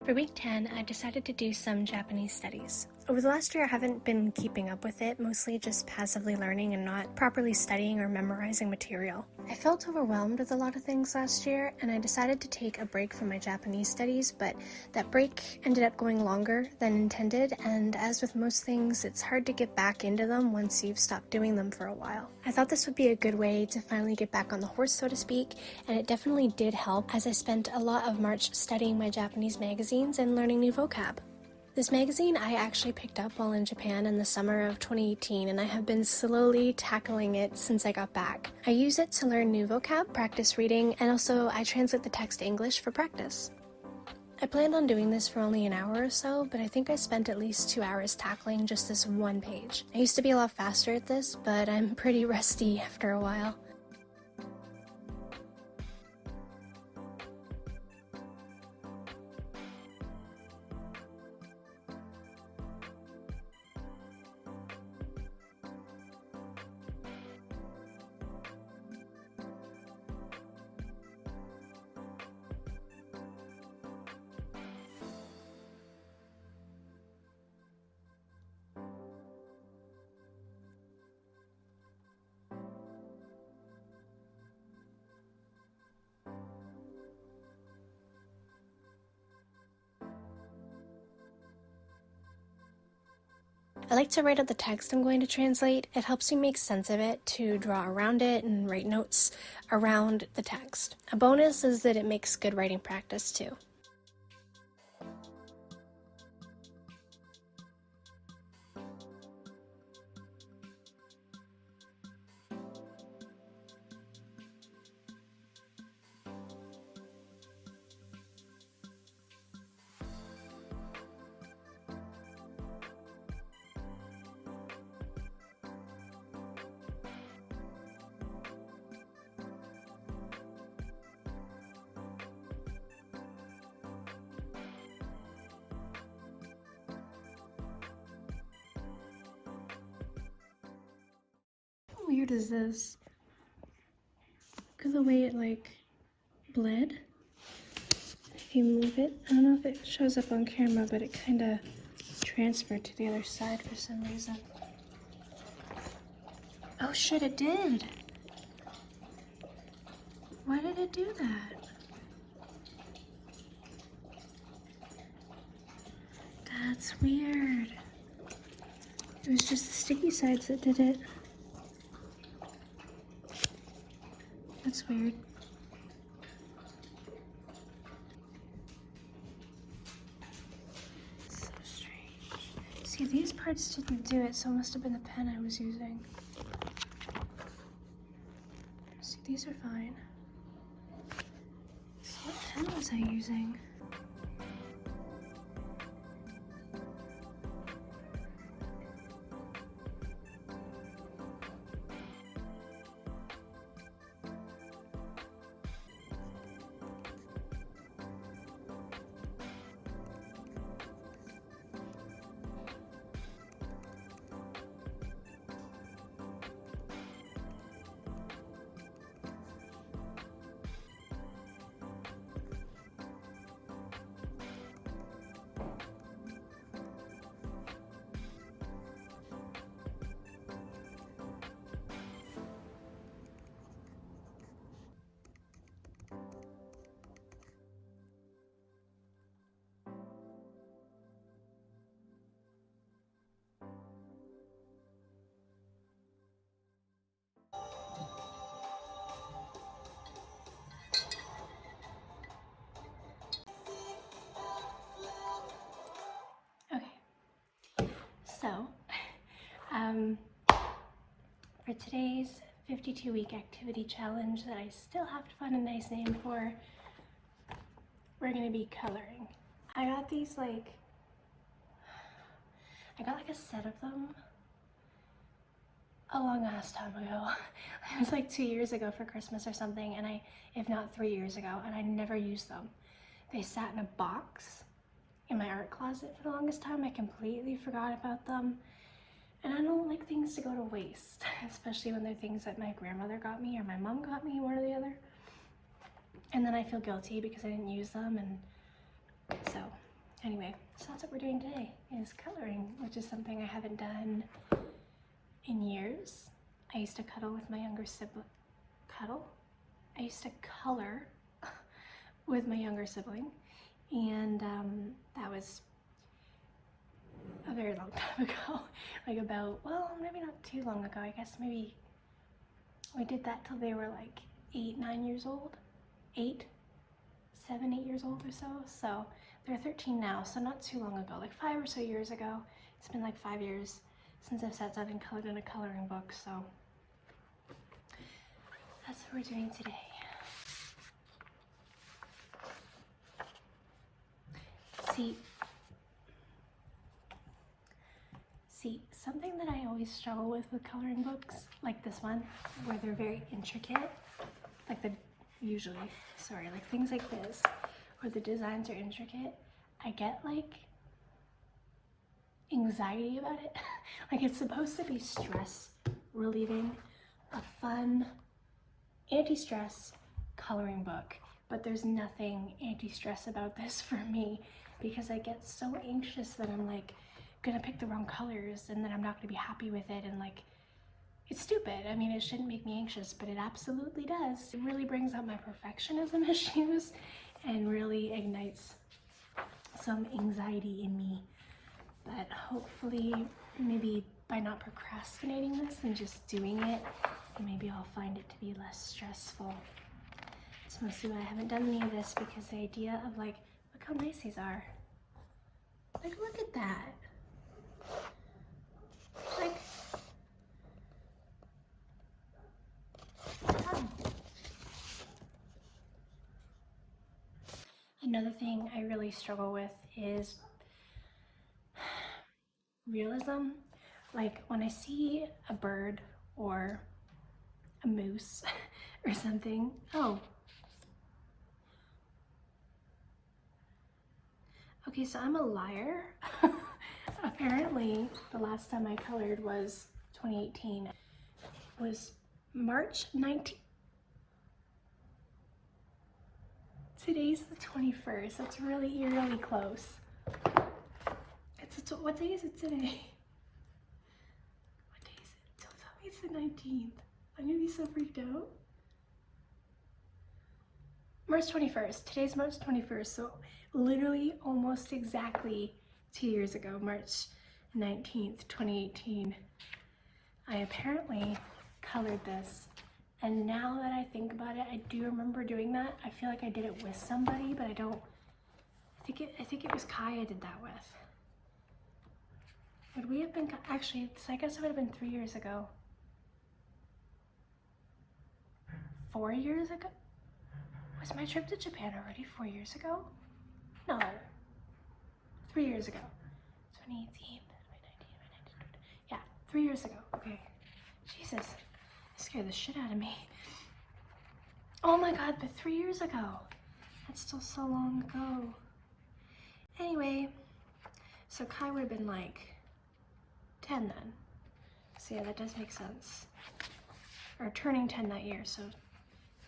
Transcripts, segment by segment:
For week 10, I decided to do some Japanese studies. Over the last year, I haven't been keeping up with it, mostly just passively learning and not properly studying or memorizing material. I felt overwhelmed with a lot of things last year, and I decided to take a break from my Japanese studies, but that break ended up going longer than intended, and as with most things, it's hard to get back into them once you've stopped doing them for a while. I thought this would be a good way to finally get back on the horse, so to speak, and it definitely did help, as I spent a lot of March studying my Japanese magazines and learning new vocab. This magazine I actually picked up while in Japan in the summer of 2018, and I have been slowly tackling it since I got back. I use it to learn new vocab, practice reading, and also I translate the text to English for practice. I planned on doing this for only an hour or so, but I think I spent at least 2 hours tackling just this one page. I used to be a lot faster at this, but I'm pretty rusty after a while. I like to write out the text I'm going to translate. It helps me make sense of it, to draw around it and write notes around the text. A bonus is that it makes good writing practice too. How weird is this? Look at the way it bled. If you move it, I don't know if it shows up on camera, but it kind of transferred to the other side for some reason. Oh shit, it did! Why did it do that? That's weird. It was just the sticky sides that did it. That's weird. So strange. See, these parts didn't do it, so it must have been the pen I was using. See, these are fine. So what pen was I using? So, for today's 52-week activity challenge that I still have to find a nice name for, we're gonna be coloring. I got these I got a set of them a long ass time ago. It was 2 years ago for Christmas or something, and if not 3 years ago, and I never used them. They sat in a box in my art closet for the longest time. I completely forgot about them. And I don't like things to go to waste, especially when they're things that my grandmother got me or my mom got me, one or the other. And then I feel guilty because I didn't use them, and so Anyway, so that's what we're doing today, is coloring, which is something I haven't done in years. I used to cuddle with my younger sibling. I used to color with my younger sibling, and that was a very long time ago. Like about, well, maybe not too long ago. I guess maybe we did that till they were like 8, 9 years old. 7, 8 years old or so. So they're 13 now, so not too long ago, like 5 or so years ago. It's been like 5 years since I've sat down and colored in a coloring book, so that's what we're doing today. See, something that I always struggle with coloring books, like this one, where they're very intricate, like like things like this, where the designs are intricate, I get like anxiety about it. Like, it's supposed to be stress relieving, a fun, anti-stress coloring book, but there's nothing anti-stress about this for me, because I get so anxious that I'm like gonna pick the wrong colors and then I'm not gonna be happy with it, and like, it's stupid. I mean, it shouldn't make me anxious, but it absolutely does. It really brings out my perfectionism issues and really ignites some anxiety in me. But hopefully, maybe by not procrastinating this and just doing it, maybe I'll find it to be less stressful. It's mostly why I haven't done any of this, because the idea of like, look how nice these are. Like, look at that. Like, another thing I really struggle with is realism. Like, when I see a bird or a moose or something, okay, so I'm a liar. Apparently, the last time I colored was 2018. It was March 19th. Today's the 21st. That's really eerily close. What day is it today? What day is it? Don't tell me it's the 19th. I'm gonna be so freaked out. March 21st. Today's March 21st, so literally almost exactly 2 years ago, March 19th, 2018, I apparently colored this. And now that I think about it, I do remember doing that. I feel like I did it with somebody, but I think it was Kai I did that with. Would we have been, actually, so I guess it would have been 3 years ago. 4 years ago? Was my trip to Japan already 4 years ago? No. 3 years ago. 2018, 2019, 2019. Yeah, 3 years ago. Okay. Jesus. Scared the shit out of me. Oh my god, but 3 years ago. That's still so long ago. Anyway, so Kai would have been like 10 then. So yeah, that does make sense. Or turning 10 that year, so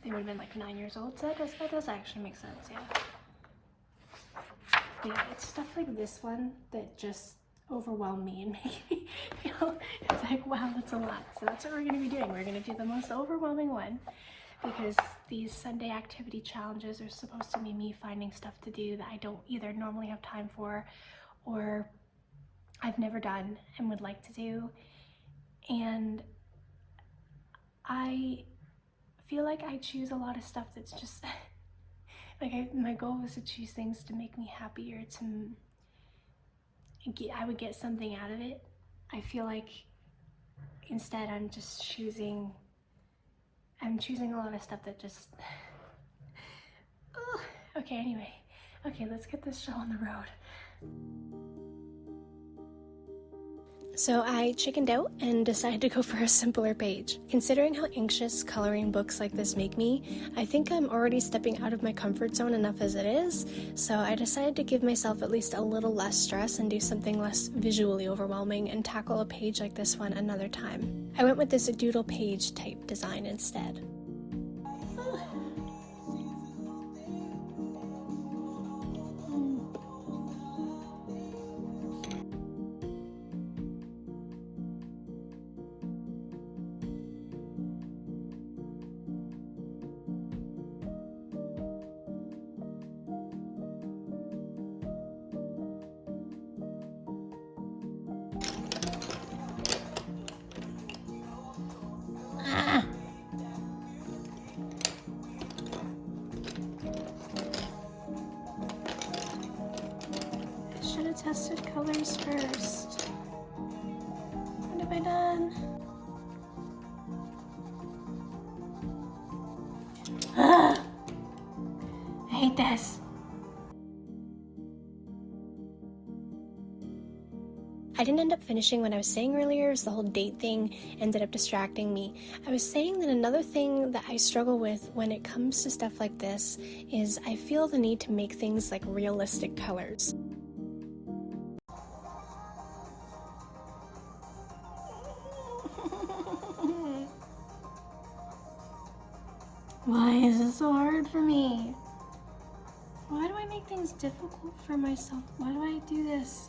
they would have been like 9 years old. So that does actually make sense, yeah. Yeah, it's stuff like this one that just overwhelm me and make me feel, it's like, wow, that's a lot. So that's what we're going to be doing. We're going to do the most overwhelming one, because these Sunday activity challenges are supposed to be me finding stuff to do that I don't either normally have time for, or I've never done and would like to do. And I feel like I choose a lot of stuff that's just like, my goal was to choose things to make me happier, I would get something out of it. I feel like instead I'm choosing a lot of stuff that just, oh, okay, anyway. Okay, let's get this show on the road. So I chickened out and decided to go for a simpler page. Considering how anxious coloring books like this make me, I think I'm already stepping out of my comfort zone enough as it is, so I decided to give myself at least a little less stress and do something less visually overwhelming and tackle a page like this one another time. I went with this doodle page type design instead. tested colors first. What have I done? Ugh! I hate this. I didn't end up finishing what I was saying earlier, as the whole date thing ended up distracting me. I was saying that another thing that I struggle with when it comes to stuff like this is I feel the need to make things like realistic colors. Why is this so hard for me? Why do I make things difficult for myself? Why do I do this?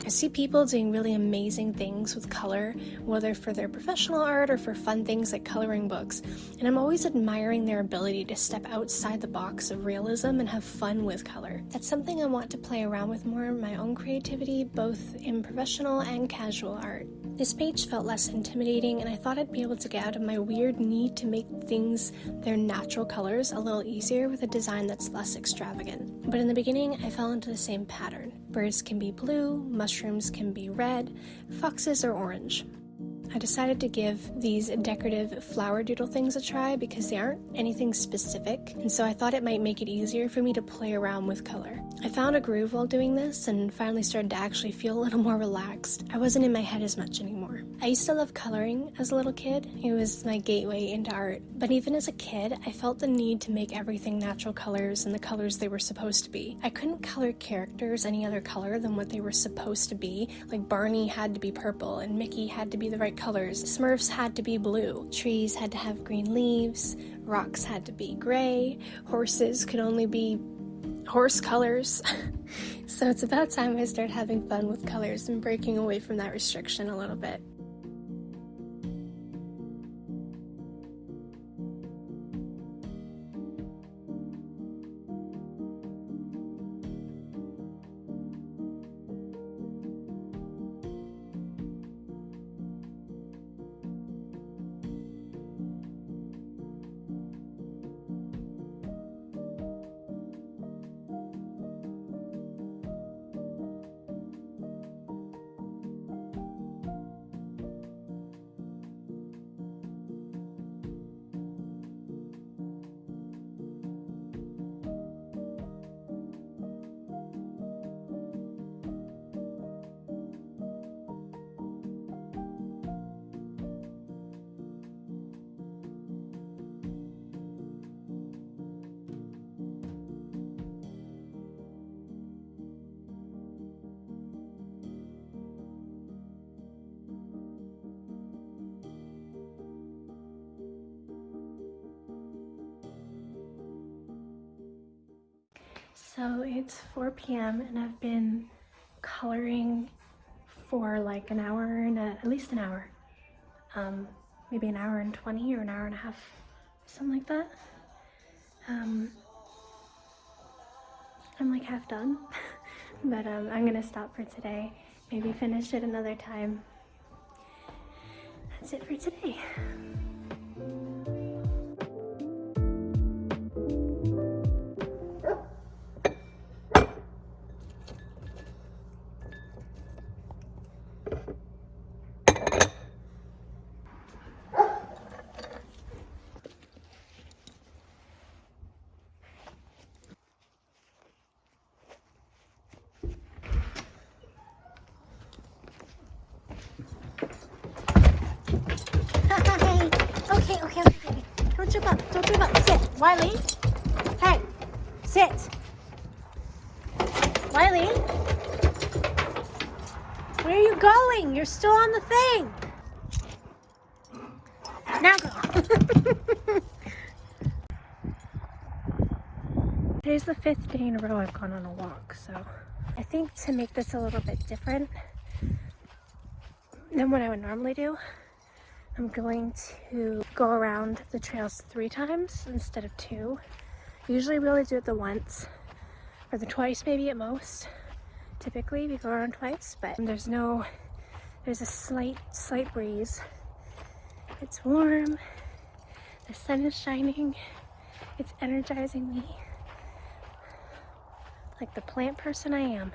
I see people doing really amazing things with color, whether for their professional art or for fun things like coloring books, and I'm always admiring their ability to step outside the box of realism and have fun with color. That's something I want to play around with more in my own creativity, both in professional and casual art. This page felt less intimidating, and I thought I'd be able to get out of my weird need to make things their natural colors a little easier with a design that's less extravagant. But in the beginning, I fell into the same pattern. Birds can be blue, mushrooms can be red, foxes are orange. I decided to give these decorative flower doodle things a try because they aren't anything specific, and so I thought it might make it easier for me to play around with color. I found a groove while doing this and finally started to actually feel a little more relaxed. I wasn't in my head as much anymore. I used to love coloring as a little kid. It was my gateway into art. But even as a kid, I felt the need to make everything natural colors and the colors they were supposed to be. I couldn't color characters any other color than what they were supposed to be. Like Barney had to be purple and Mickey had to be the right colors. Smurfs had to be blue. Trees had to have green leaves. Rocks had to be gray. Horses could only be horse colors. So it's about time I start having fun with colors and breaking away from that restriction a little bit. So it's 4 p.m. and I've been coloring for like an hour and at least an hour. Maybe an hour and 20 or an hour and a half, something like that. I'm like half done, but I'm gonna stop for today. Maybe finish it another time. That's it for today. Okay. Don't jump up. Sit. Wiley. Hey, sit. Wiley. Where are you going? You're still on the thing. Now go. Today's the 5th day in a row I've gone on a walk, so I think to make this a little bit different than what I would normally do, I'm going to go around the trails 3 times instead of 2. Usually we only do it the once, or the twice maybe at most. Typically we go around twice, but there's a slight breeze. It's warm, the sun is shining, it's energizing me like the plant person I am.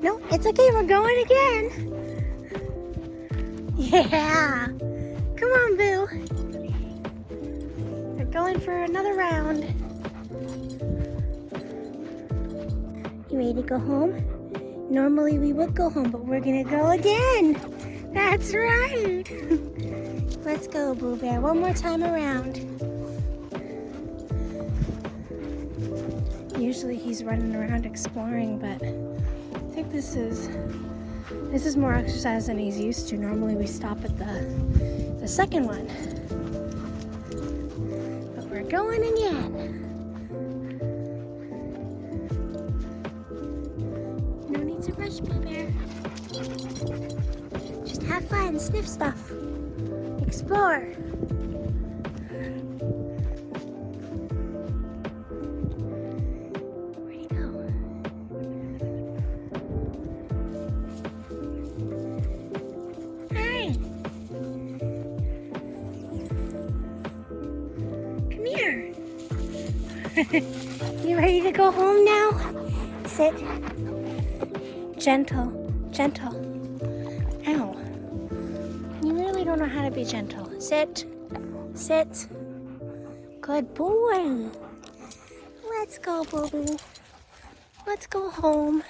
No, it's okay, we're going again. Yeah, come on, Boo. We're going for another round. You ready to go home? Normally we would go home, but we're gonna go again. That's right. Let's go, Boo Bear. One more time around. Usually he's running around exploring, but I think this is more exercise than he's used to. Normally we stop at the second one. But we're going again. No need to rush, Boo Bear. Just have fun, sniff stuff, explore. You ready to go home now? Sit. Gentle, gentle. Ow. You really don't know how to be gentle. Sit, sit. Good boy. Let's go, boo-boo. Let's go home.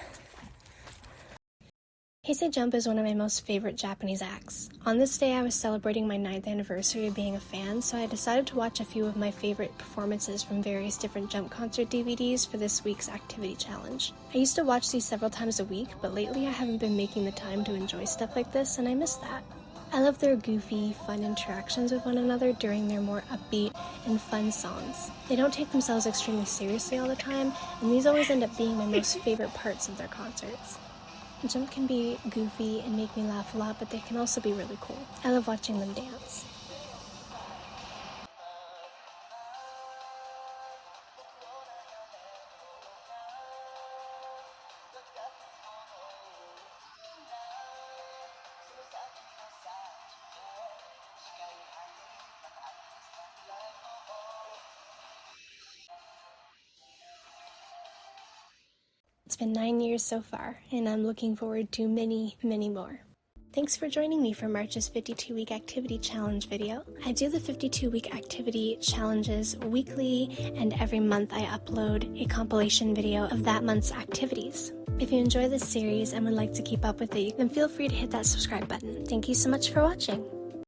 Heisei Jump is one of my most favorite Japanese acts. On this day, I was celebrating my 9th anniversary of being a fan, so I decided to watch a few of my favorite performances from various different Jump concert DVDs for this week's activity challenge. I used to watch these several times a week, but lately I haven't been making the time to enjoy stuff like this, and I miss that. I love their goofy, fun interactions with one another during their more upbeat and fun songs. They don't take themselves extremely seriously all the time, and these always end up being my most favorite parts of their concerts. Jump can be goofy and make me laugh a lot, but they can also be really cool. I love watching them dance. It's been 9 years so far, and I'm looking forward to many, many more. Thanks for joining me for March's 52-week activity challenge video. I do the 52-week activity challenges weekly, and every month I upload a compilation video of that month's activities. If you enjoy this series and would like to keep up with it, then feel free to hit that subscribe button. Thank you so much for watching.